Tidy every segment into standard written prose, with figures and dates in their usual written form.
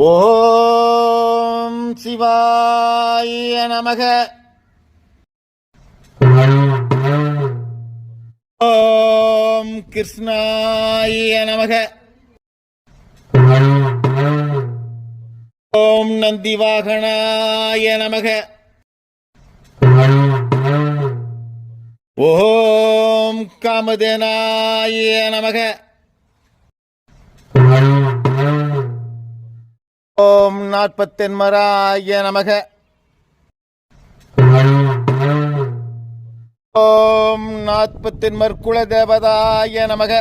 ஓம் சிவாய நமக. ஓம் கிருஷ்ணாய நமக. ஓம் நந்திவாகனாய நமக. ஓம் காமதேனாய நமக. ஓம் நாற்பத்தென்மராய நமக. ஓம் நாற்பத்தென்மர் குலதேவதாய நமக.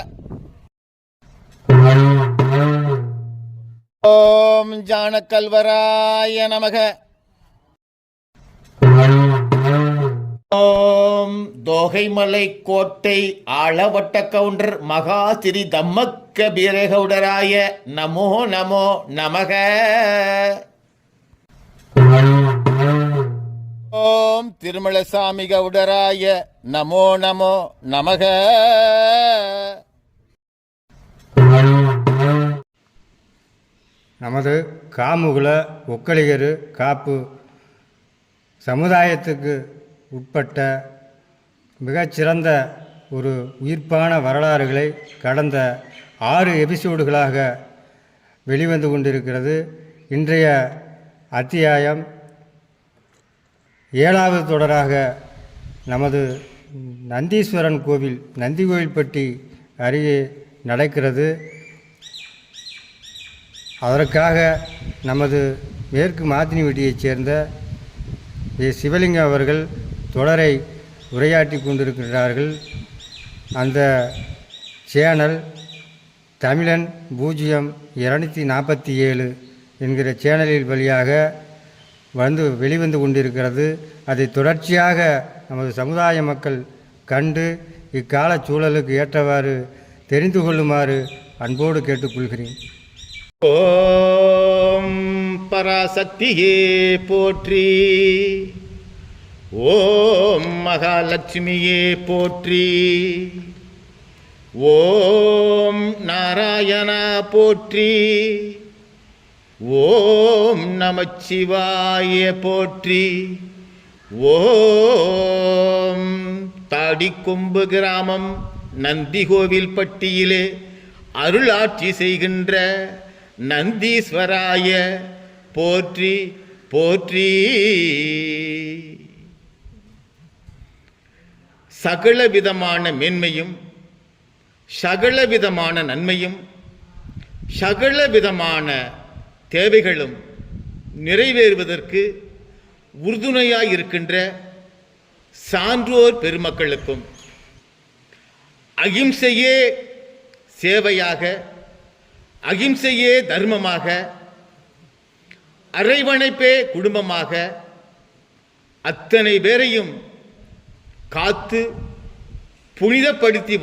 ஓம் ஜானகல்வராய நமக. ஓம் தோகைமலை கோட்டை ஆளவட்ட கவுண்டர் மகா ஸ்ரீ தம்மக்க பீரகவுடராய நமோ நமோ நமக. ஓம் திருமலசாமி கவுடராய நமோ நமோ நமக. நமது காமுகுல ஒக்கலிகரு காப்பு சமுதாயத்துக்கு உட்பட்ட மிகச்சிறந்த ஒரு உயிர்ப்பான வரலாறுகளை கடந்த 6 எபிசோடுகளாக வெளிவந்து கொண்டிருக்கிறது. இன்றைய அத்தியாயம் 7வது தொடராக நமது நந்தீஸ்வரன் கோவில் நந்திகோயில்பட்டி அருகே நடக்கிறது. அதற்காக நமது மேற்கு மாத்தினிவட்டியைச் சேர்ந்த சிவலிங்கம் அவர்கள் தொடரை உரையாற்றி கொண்டிருக்கிறார்கள். அந்த சேனல் தமிழன் 0247 என்கிற சேனலில் வழியாக வெளிவந்து கொண்டிருக்கிறது. அதை தொடர்ச்சியாக நமது சமுதாய மக்கள் கண்டு இக்கால சூழலுக்கு ஏற்றவாறு தெரிந்து கொள்ளுமாறு அன்போடு கேட்டுக்கொள்கிறேன். ஓம் பராசக்தியே போற்றி. ஓம் மகாலட்சுமியே போற்றி. ஓம் நாராயணா போற்றி. ஓம் நமச்சிவாய போற்றி. ஓம் தாடிக்கொம்பு கிராமம் நந்திகோவில்பட்டியிலே அருளாட்சி செய்கின்ற நந்தீஸ்வராய போற்றி போற்றி. சகலவிதமான மேன்மையும் சகலவிதமான நன்மையும் சகலவிதமான தேவைகளும் நிறைவேறுவதற்கு உறுதுணையாய் இருக்கின்ற சான்றோர் பெருமக்களுக்கும் அகிம்சையே சேவையாக, அகிம்சையே தர்மமாக, அரைவணைப்பே குடும்பமாக அத்தனை பேரையும் காத்து புனிதப்படுத்தி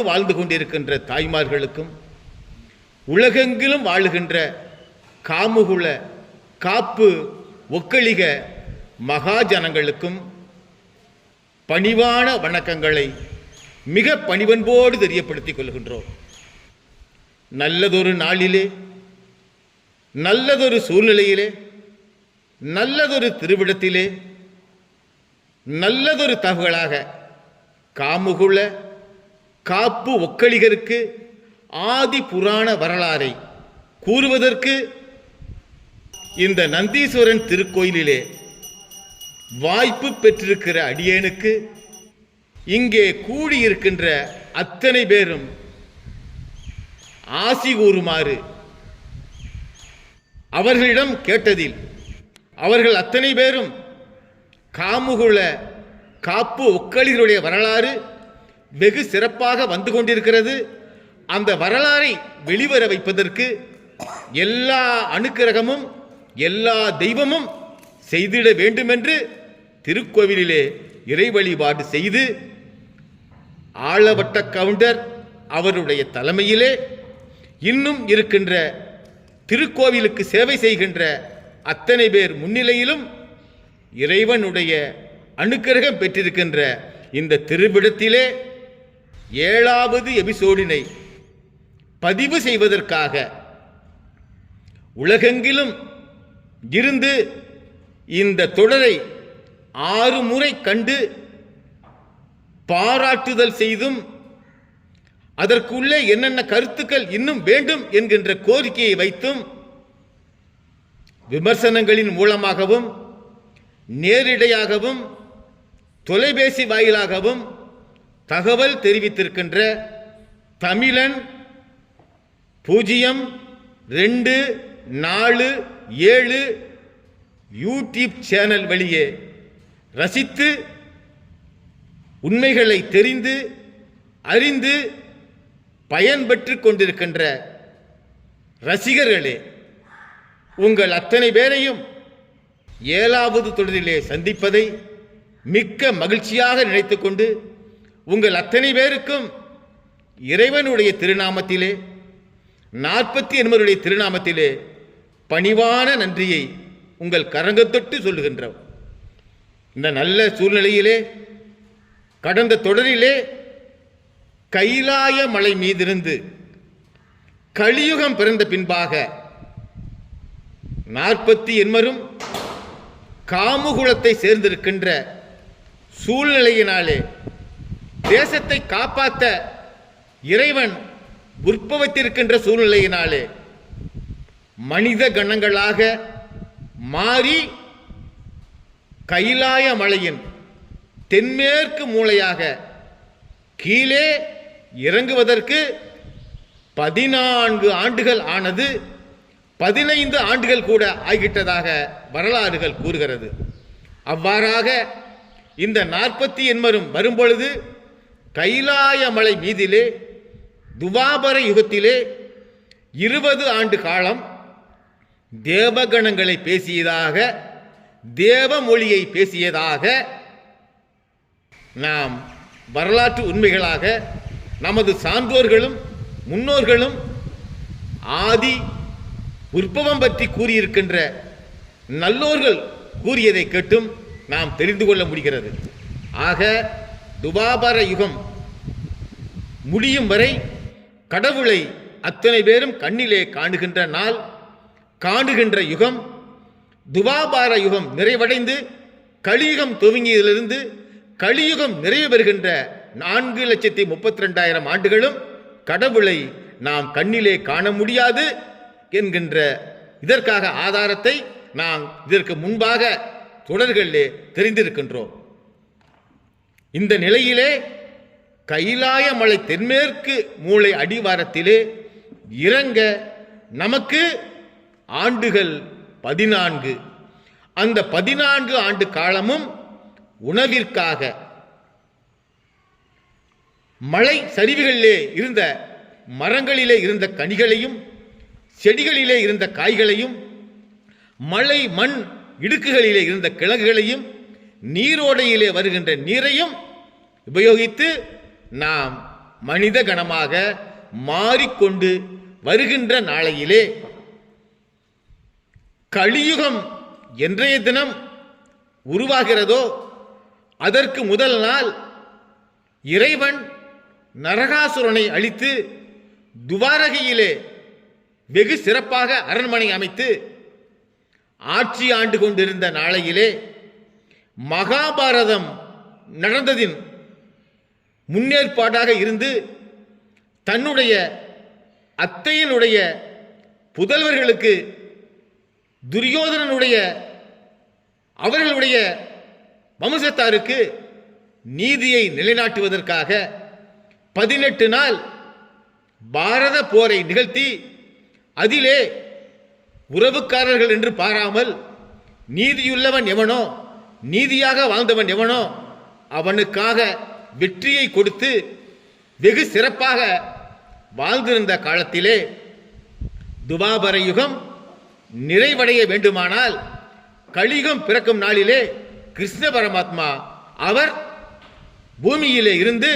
வாழ்ந்து கொண்டிருக்கின்ற தாய்மார்களுக்கும் உலகெங்கிலும் வாழுகின்ற காமுகுல காப்பு ஒக்கலிக மகாஜனங்களுக்கும் பணிவான வணக்கங்களை மிக பணிவன்போடு தெரியப்படுத்திக் கொள்கின்றோம். நல்லதொரு நாளிலே, நல்லதொரு சூழ்நிலையிலே, நல்லதொரு திருவிடத்திலே, நல்லதொரு தகவலாக காமுகுல காப்பு ஒக்கலிகருக்கு ஆதி புராண வரலாறை கூறுவதற்கு இந்த நந்தீஸ்வரன் திருக்கோயிலிலே வாய்ப்பு பெற்றிருக்கிற அடியேனுக்கு இங்கே கூடியிருக்கின்ற அத்தனை பேரும் ஆசி கூறுமாறு அவர்களிடம் கேட்டதில் அவர்கள் அத்தனை பேரும் காமுகுல காப்பு ஒக்கலிகளுடைய வரலாறு வெகு சிறப்பாக வந்து கொண்டிருக்கிறது. அந்த வரலாறை வெளிவர வைப்பதற்கு எல்லா அனுக்கிரகமும் எல்லா தெய்வமும் செய்திட வேண்டுமென்று திருக்கோவிலிலே இறை வழிபாடு செய்து ஆளவட்ட கவுண்டர் அவருடைய தலைமையிலே இன்னும் இருக்கின்ற திருக்கோவிலுக்கு சேவை செய்கின்ற அத்தனை பேர் முன்னிலையிலும் இறைவனுடைய அனுக்கிரகம் பெற்றிருக்கின்ற இந்த திருவிடத்திலே 7வது எபிசோடினை பதிவு செய்வதற்காக உலகெங்கிலும் இருந்து இந்த தொடரை 6 முறை கண்டு பாராட்டுதல் செய்தும் அதற்குள்ளே என்னென்ன கருத்துக்கள் இன்னும் வேண்டும் என்கின்ற கோரிக்கையை வைத்தும் விமர்சனங்களின் மூலமாகவும் நேரிடையாகவும் தொலைபேசி வாயிலாகவும் தகவல் தெரிவித்திருக்கின்ற தமிழன் 02447 யூடியூப் சேனல் வழியே ரசித்து உண்மைகளை தெரிந்து அறிந்து பயன்பெற்று கொண்டிருக்கின்ற ரசிகர்களே, உங்கள் அத்தனை பேரையும் 7வது தொடரிலே சந்திப்பதை மிக்க மகிழ்ச்சியாக நினைத்துக்கொண்டு உங்கள் அத்தனை பேருக்கும் இறைவனுடைய திருநாமத்திலே 48 திருநாமத்திலே பணிவான நன்றியை உங்கள் கரங்கத்தொட்டு சொல்லுகின்றோம். இந்த நல்ல சூழ்நிலையிலே கடந்த தொடரிலே கைலாய மலை மீதிருந்து கலியுகம் பிறந்த பின்பாக 48 காமுகுலத்தை சேர்ந்திருக்கின்ற சூழ்நிலையினாலே தேசத்தை காப்பாற்ற இறைவன் உற்பவித்திருக்கின்ற சூழ்நிலையினாலே மனித கணங்களாக மாறி கைலாய மலையின் தென்மேற்கு மூலையாக கீழே இறங்குவதற்கு 14 ஆண்டுகள் ஆனது. 15 ஆண்டுகள் கூட ஆகிவிட்டதாக வரலாறுகள் கூறுகிறது. அவ்வாறாக இந்த 48 வரும்பொழுது கைலாய மலை மீதிலே துவாபர யுகத்திலே 20 ஆண்டு காலம் தேவகணங்களை பேசியதாக, தேவ மொழியை பேசியதாக நாம் வரலாற்று உண்மைகளாக நமது சான்றோர்களும் முன்னோர்களும் ஆதி உற்பவம் பற்றி கூறியிருக்கின்ற நல்லோர்கள் கூறியதை கேட்டும் நாம் தெரிந்து கொள்ள முடிகிறது. ஆக துவாபர யுகம் முடியும் வரை கடவுளை அத்தனை பேரும் கண்ணிலே காணுகின்ற நாள், காணுகின்ற யுகம். துவாபர யுகம் நிறைவடைந்து கலியுகம் துவங்கியதிலிருந்து கலியுகம் நிறைவு பெறுகின்ற 4,32,000 ஆண்டுகளும் கடவுளை நாம் கண்ணிலே காண முடியாது என்கின்ற இதற்காக ஆதாரத்தை நாம் இதற்கு முன்பாக தொடர்களிலே தெரிந்திருக்கின்றோம். இந்த நிலையிலே கைலாய மலை தென்மேற்கு மூலை அடிவாரத்திலே இறங்க நமக்கு ஆண்டுகள் 14. அந்த 14 ஆண்டு காலமும் உணவிற்காக மலை சரிவுகளிலே இருந்த மரங்களிலே இருந்த கனிகளையும் செடிகளிலே இருந்த காய்களையும் மலை மண் இடுக்குகளிலே இருந்த கிழங்குகளையும் நீரோடையிலே வருகின்ற நீரையும் உபயோகித்து நாம் மனித கணமாக மாறிக்கொண்டு வருகின்ற நாளையிலே கலியுகம் என்றைய தினம் உருவாகிறதோ அதற்கு முதல் நாள் இறைவன் நரகாசுரனை அழித்து துவாரகையிலே வெகு சிறப்பாக அரண்மனை அமைத்து ஆட்சி ஆண்டு கொண்டிருந்த நாளையிலே மகாபாரதம் நடந்ததின் முன்னேற்பாடாக இருந்து தன்னுடைய அத்தையினுடைய புதல்வர்களுக்கு துரியோதனனுடைய அவர்களுடைய வம்சத்தாருக்கு நீதியை நிலைநாட்டுவதற்காக 18 நாள் பாரத போரை நிகழ்த்தி அதிலே உறவுக்காரர்கள் என்று பாராமல் நீதியுள்ளவன் எவனோ, நீதியாக வாழ்ந்தவன் எவனோ அவனுக்காக வெற்றியை கொடுத்து வெகு சிறப்பாக வாழ்ந்திருந்த காலத்திலே துவாபர யுகம் நிறைவடைய வேண்டுமானால் கலியுகம் பிறக்கும் நாளிலே கிருஷ்ண பரமாத்மா அவர் பூமியிலே இருந்து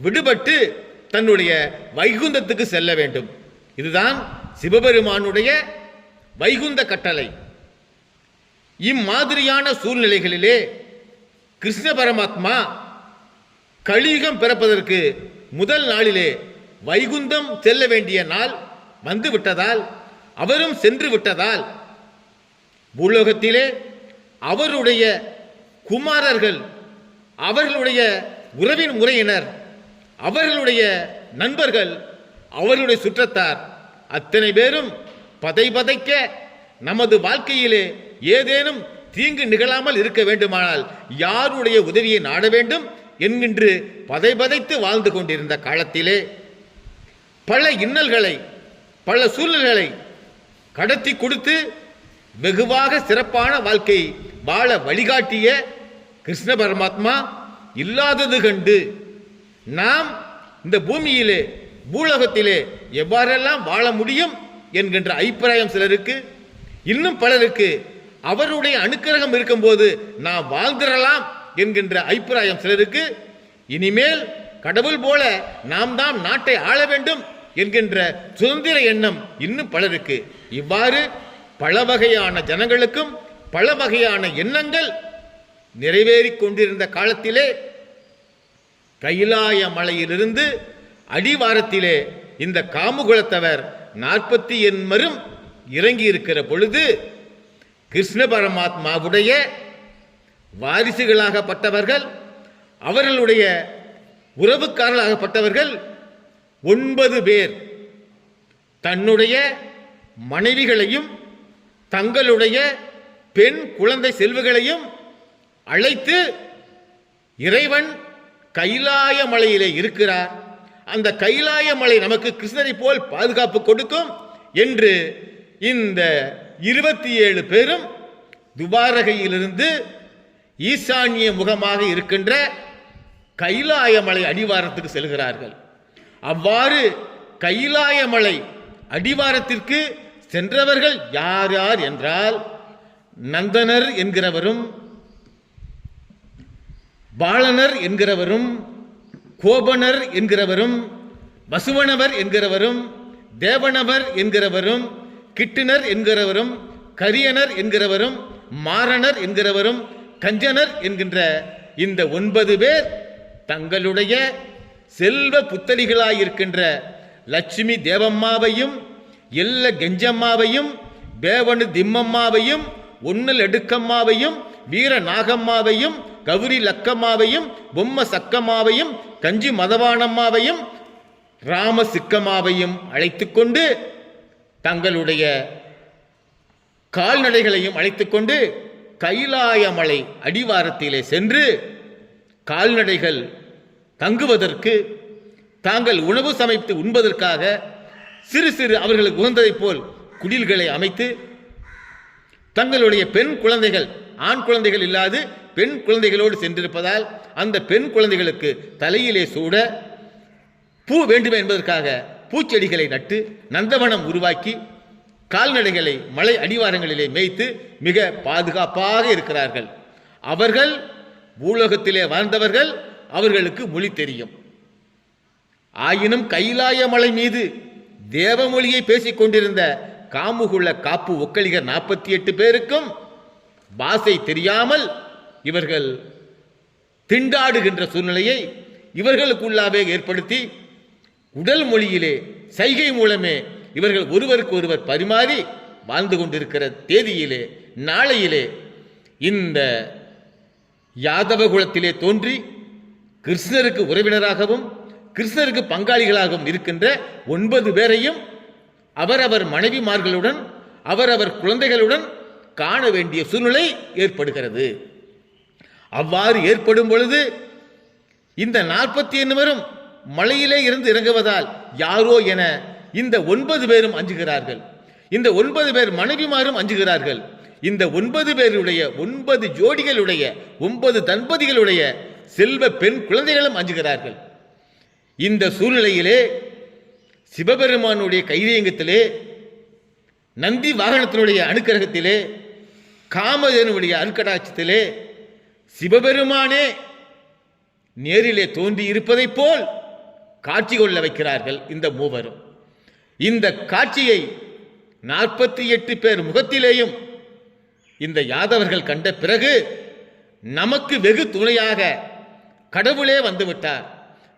விடுபட்டு தன்னுடைய வைகுந்தத்துக்கு செல்ல வேண்டும். இதுதான் சிவபெருமானுடைய வைகுந்த கட்டளை. இம்மாதிரியான சூழ்நிலைகளிலே கிருஷ்ண பரமாத்மா கலியுகம் பிறப்பதற்கு முதல் நாளிலே வைகுந்தம் செல்ல வேண்டிய நாள் வந்து விட்டதால் அவரும் சென்று விட்டதால் பூலோகத்திலே அவருடைய குமாரர்கள், அவர்களுடைய உறவின் முறையினர், அவர்களுடைய நண்பர்கள், அவர்களுடைய சுற்றத்தார் அத்தனை பேரும் பதைக்க நமது வாழ்க்கையிலே ஏதேனும் தீங்கு நிகழாமல் இருக்க வேண்டுமானால் யாருடைய உதவியை நாட வேண்டும் என்கின்று பதைத்து வாழ்ந்து கொண்டிருந்த காலத்திலே பல இன்னல்களை, பல சூழ்நிலைகளை கடத்தி கொடுத்து வெகுவாக சிறப்பான வாழ்க்கை வாழ வழிகாட்டிய கிருஷ்ண பரமாத்மா இல்லாதது கண்டு நாம் இந்த பூமியிலே, பூலோகத்திலே எவ்வாறெல்லாம் வாழ முடியும் என்கின்ற அபிப்பிராயம் சிலருக்கு, இன்னும் பலருக்கு அவருடைய அனுக்கிரகம் இருக்கும்போது நாம் வாழ்ந்திடலாம் என்கின்ற அபிப்பிராயம் சிலருக்கு, இனிமேல் கடவுள் போல நாம் தான் நாட்டை ஆள வேண்டும் என்கின்ற சுதந்திர எண்ணம் இன்னும் பலருக்கு, இவ்வாறு பல வகையான ஜனங்களுக்கும் பல வகையான எண்ணங்கள் நிறைவேறிக் கொண்டிருந்த காலத்திலே கைலாய மலையிலிருந்து அடிவாரத்திலே இந்த காமுகுலத்தவர் 48 இறங்கி இருக்கிற பொழுது கிருஷ்ண பரமாத்மாவுடைய வாரிசுகளாகப்பட்டவர்கள், அவர்களுடைய உறவுக்காரர்களாகப்பட்டவர்கள் 9 பேர் தன்னுடைய மனைவிகளையும் தங்களுடைய பெண் குழந்தை செல்வங்களையும் அழைத்து இறைவன் கைலாய மலையிலே இருக்கிறார், அந்த கைலாய மலை நமக்கு கிருஷ்ணரை போல் பாதுகாப்பு கொடுக்கும் என்று இந்த 27 பேரும் துவாரகையிலிருந்து ஈசான்ய முகமாக இருக்கின்ற கைலாய மலை அடிவாரத்துக்கு செல்கிறார்கள். அவ்வாறு கைலாய மலை அடிவாரத்திற்கு சென்றவர்கள் யார் யார் என்றால், நந்தனர் என்கிறவரும், பாலனர் என்கிறவரும், கோபனர் என்கிறவரும், வசுவனவர் என்கிறவரும், தேவனவர் என்கிறவரும், கிட்டினர் என்கிறவரும், கரியனர் என்கிறவரும், மாரணர் என்கிறவரும், கஞ்சனர் என்கின்ற இந்த 9 பேர் தங்களுடைய செல்வ புத்தரிகளாயிருக்கின்ற லட்சுமி தேவம்மாவையும், எல்ல கெஞ்சம்மாவையும், பேவனு திம்மம்மாவையும், ஒன்னல் எடுக்கம்மாவையும், வீர நாகம்மாவையும், கௌரி லக்கம்மாவையும், பொம்ம சக்கம்மாவையும், கஞ்சி மதவானம்மாவையும், ராம சிக்கம்மாவையும் அழைத்து கொண்டு தங்களுடைய கால்நடைகளையும் அழைத்துக்கொண்டு கைலாயமலை அடிவாரத்திலே சென்று கால்நடைகள் தங்குவதற்கு, தாங்கள் உணவு சமைத்து உண்பதற்காக சிறு சிறு அவர்களுக்கு உகந்ததைப் போல் குடில்களை அமைத்து, தங்களுடைய பெண் குழந்தைகள், ஆண் குழந்தைகள் இல்லாது பெண் குழந்தைகளோடு சென்றிருப்பதால் அந்த பெண் குழந்தைகளுக்கு தலையிலே சூட பூ வேண்டுமே என்பதற்காக பூச்செடிகளை நட்டு நந்தவனம் உருவாக்கி கால்நடைகளை மலை அடிவாரங்களிலே மேய்த்து மிக பாதுகாப்பாக இருக்கிறார்கள். அவர்கள் பூலோகத்திலே வாழ்ந்தவர்கள், அவர்களுக்கு மொழி தெரியும். ஆயினும் கைலாய மலை மீது தேவமொழியை பேசிக் கொண்டிருந்த காமுகுள்ள காப்பு ஒக்கலிகர் 48 பேருக்கும் பாஷை தெரியாமல் இவர்கள் திண்டாடுகின்ற சூழ்நிலையை இவர்களுக்குள்ளாவே ஏற்படுத்தி உடல் மொழியிலே சைகை மூலமே இவர்கள் ஒருவருக்கு ஒருவர் பரிமாறி வாழ்ந்து கொண்டிருக்கிற தேதியிலே, நாளையிலே இந்த யாதவ குலத்திலே தோன்றி கிருஷ்ணருக்கு உறவினராகவும் கிருஷ்ணருக்கு பங்காளிகளாகவும் இருக்கின்ற 9 பேரையும் அவரவர் மனைவிமார்களுடன் அவரவர் குழந்தைகளுடன் காண வேண்டிய சூழ்நிலை ஏற்படுகிறது. அவ்வாறு ஏற்படும் பொழுது இந்த 48 பேரும் மலையிலே இருந்து இறங்குவதால் யாரோ என இந்த 9 பேரும் அஞ்சுகிறார்கள். இந்த 9 பேர் மனைவிமாரும் அஞ்சுகிறார்கள். இந்த 9 பேருடைய 9 ஜோடிகளுடைய 9 தம்பதிகளுடைய செல்வ பெண் குழந்தைகளும் அஞ்சுகிறார்கள். இந்த சூழ்நிலையிலே சிவபெருமானுடைய கைரியங்கத்திலே, நந்தி வாகனத்தினுடைய அனுக்கிரகத்திலே, காமதேனுடைய அருட்கடாட்சத்திலே சிவபெருமானே நேரிலே தோன்றி இருப்பதைப் போல் காட்சி கொள்ள வைக்கிறார்கள் இந்த மூவரும். இந்த காட்சியை 48 பேர் முகத்திலேயும் இந்த யாதவர்கள் கண்ட பிறகு நமக்கு வெகு துணையாக கடவுளே வந்துவிட்டார்,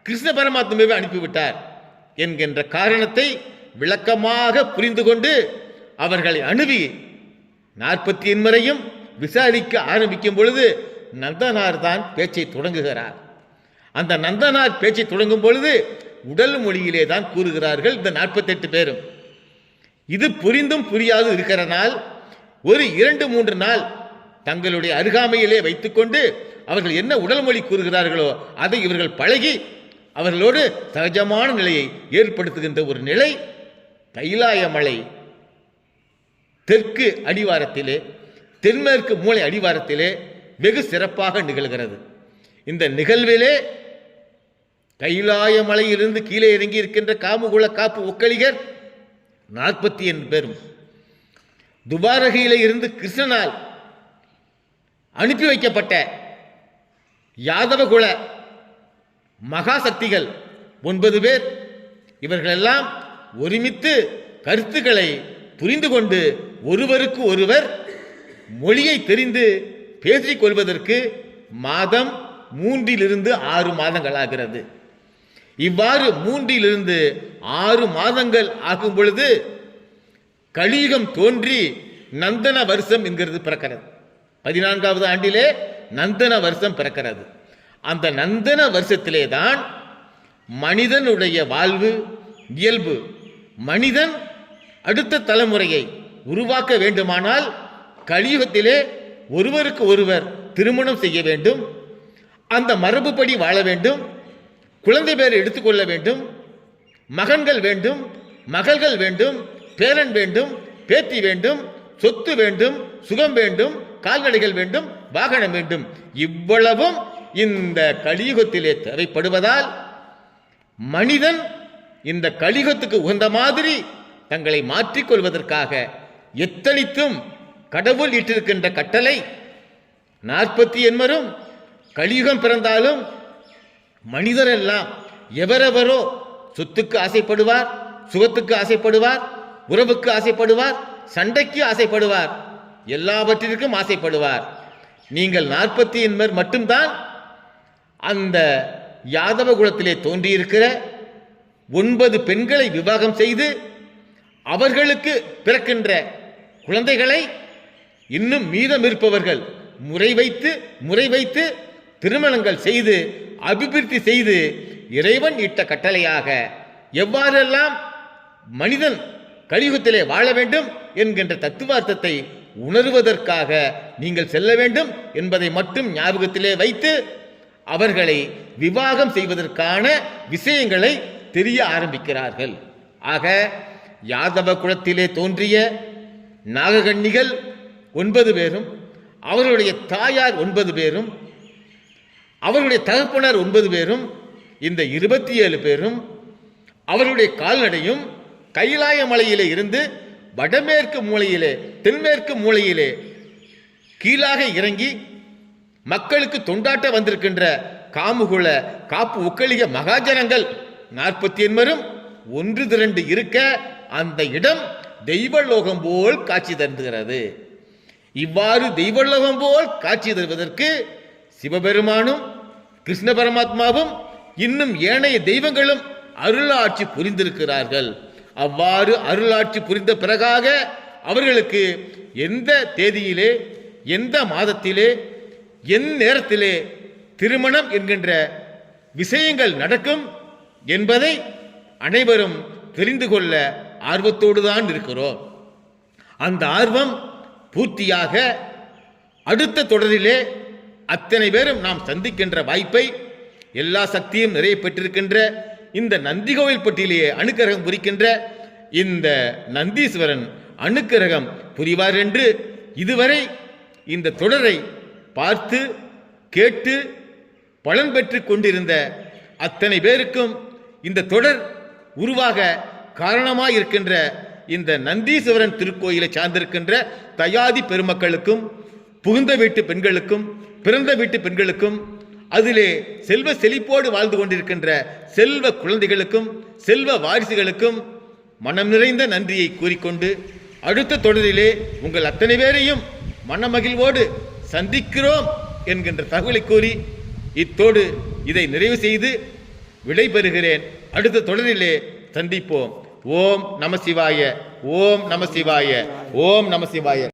கிருஷ்ண பரமாத்மாவை அனுப்பிவிட்டார் என்கின்ற காரணத்தை விளக்கமாக புரிந்து கொண்டு அவர்களை அணுவி 40 முறையும் விசாரிக்க ஆரம்பிக்கும் பொழுது நந்தனார் தான் பேச்சை தொடங்குகிறார். அந்த நந்தனார் பேச்சை தொடங்கும் பொழுது உடல் மொழியிலே தான் கூறுகிறார்கள் இந்த 48 பேரும். இது புரிந்தும் புரியாது இருக்கிறனால் ஒரு 2-3 நாள் தங்களுடைய அருகாமையிலே வைத்துக்கொண்டு அவர்கள் என்ன உடல் மொழி கூறுகிறார்களோ அதை இவர்கள் பழகி அவர்களோடு சகஜமான நிலையை ஏற்படுத்துகின்ற ஒரு நிலை கைலாய மலை தெற்கு அடிவாரத்திலே தென்மேற்கு மூலை அடிவாரத்திலே வெகு சிறப்பாக நிகழ்கிறது. இந்த நிகழ்விலே கைலாய மலையிலிருந்து கீழே இறங்கி இருக்கின்ற காமுகுல காப்பு ஒக்கலிகர் 48 பேரும், துபாரகையில இருந்து கிருஷ்ணனால் அனுப்பி வைக்கப்பட்ட யாதவகுல மகாசக்திகள் 9 பேர், இவர்களெல்லாம் ஒருமித்து கருத்துக்களை புரிந்து கொண்டு ஒருவருக்கு ஒருவர் மொழியை தெரிந்து பேசிக் கொள்வதற்கு மாதம் 3 to 6 மாதங்கள் ஆகிறது. இவ்வாறு 3 to 6 மாதங்கள் ஆகும் பொழுது கலியுகம் தோன்றி நந்தன வருஷம் என்கிறது பிறக்கிறது. 14வது ஆண்டிலே நந்தன வருஷம் பிறக்கிறது. அந்த நந்தன வருஷத்திலே தான் மனிதனுடைய வாழ்வு இயல்பு, மனிதன் அடுத்த தலைமுறையை உருவாக்க வேண்டுமானால் கலியுகத்திலே ஒருவருக்கு ஒருவர் திருமணம் செய்ய வேண்டும், அந்த மரபுப்படி வாழ வேண்டும், குழந்தை பேர் எடுத்துக்கொள்ள வேண்டும், மகன்கள் வேண்டும், மகள்கள் வேண்டும், பேரன் வேண்டும், பேத்தி வேண்டும், சொத்து வேண்டும், சுகம் வேண்டும், கால்நடைகள் வேண்டும், வாகனம் வேண்டும். இவ்வளவும் இந்த கலியுகத்திலே தேவைப்படுவதால் மனிதன் இந்த கலியுகத்துக்கு உகந்த மாதிரி தங்களை மாற்றிக்கொள்வதற்காக எத்தனித்தும் கடவுள் இட்டிருக்கின்ற கட்டளை 48 கலியுகம் பிறந்தாலும் மனிதரெல்லாம் எவரெவரோ சொத்துக்கு ஆசைப்படுவார், சுகத்துக்கு ஆசைப்படுவார், உறவுக்கு ஆசைப்படுவார், சண்டைக்கு ஆசைப்படுவார், எல்லாவற்றிற்கும் ஆசைப்படுவார். நீங்கள் 48 மட்டும்தான் அந்த யாதவ குலத்திலே தோன்றியிருக்கிற 9 பெண்களை விவாகம் செய்து அவர்களுக்கு பிறக்கின்ற குழந்தைகளை இன்னும் மீதம் இருப்பவர்கள் முறை வைத்து திருமணங்கள் செய்து அபிவிருத்தி செய்து இறைவன் இட்ட கட்டளையாக எவ்வாறெல்லாம் மனிதன் கலியுகத்திலே வாழ வேண்டும் என்கின்ற தத்துவார்த்தத்தை உணர்வதற்காக நீங்கள் செல்ல வேண்டும் என்பதை மட்டும் ஞாபகத்திலே வைத்து அவர்களை விவாகம் செய்வதற்கான விஷயங்களை தெரிய ஆரம்பிக்கிறார்கள். ஆக யாதவ குலத்திலே தோன்றிய நாககன்னிகள் 9 பேரும், அவர்களுடைய தாயார் 9 பேரும், அவர்களுடைய தகப்பனர் 9 பேரும், இந்த 27 பேரும் அவர்களுடைய கால்நடையும் கைலாய மலையிலே இருந்து வடமேற்கு மூலையிலே தென்மேற்கு மூலையிலே கீழாக இறங்கி மக்களுக்கு தொண்டாட்ட வந்திருக்கின்ற காமுகுல காப்பு உக்கலிக மகாஜனங்கள் 48 ஒன்று திரண்டு இருக்க அந்த இடம் தெய்வலோகம் போல் காட்சி தருகிறது. இவ்வாறு தெய்வலோகம் போல் காட்சி தருவதற்கு சிவபெருமானும் கிருஷ்ண பரமாத்மாவும் இன்னும் ஏனைய தெய்வங்களும் அருளாட்சி புரிந்திருக்கிறார்கள். அவ்வாறு அருளாட்சி புரிந்த பிறகாக அவர்களுக்கு எந்த தேதியிலே, எந்த மாதத்திலே, எந்த நேரத்திலே திருமணம் என்கின்ற விஷயங்கள் நடக்கும் என்பதை அனைவரும் தெரிந்து கொள்ள ஆர்வத்தோடு தான் இருக்கிறோம். அந்த ஆர்வம் பூர்த்தியாக அடுத்த தொடரிலே அத்தனை பேரும் நாம் சந்திக்கின்ற வாய்ப்பை எல்லா சக்தியும் நிறைய பெற்றிருக்கின்ற இந்த நந்தி கோவில் பட்டியலையே அனுக்கிரகம் புரிக்கின்ற இந்த நந்தீஸ்வரன் அனுக்கிரகம் புரிவார் என்று இதுவரை இந்த தொடரை பார்த்து கேட்டு பலன் பெற்று கொண்டிருந்த அத்தனை பேருக்கும் இந்த தொடர் உருவாக காரணமாக இருக்கின்ற இந்த நந்தீஸ்வரன் திருக்கோயிலை சார்ந்திருக்கின்ற தயாதி பெருமக்களுக்கும், புகுந்த வீட்டு பெண்களுக்கும், பிறந்த வீட்டு பெண்களுக்கும், அதிலே செல்வ செழிப்போடு வாழ்ந்து கொண்டிருக்கின்ற செல்வ குழந்தைகளுக்கும், செல்வ வாரிசுகளுக்கும் மனம் நிறைந்த நன்றியை கூறிக்கொண்டு அடுத்த தொடரிலே உங்கள் அத்தனை பேரையும் மனமகிழ்வோடு சந்திக்கிறோம் என்கின்ற தகவலை கூறி இத்தோடு இதை நிறைவு செய்து விடைபெறுகிறேன். அடுத்த தொடரிலே சந்திப்போம். ஓம் நம சிவாய. ஓம் நம சிவாய. ஓம் நம சிவாய.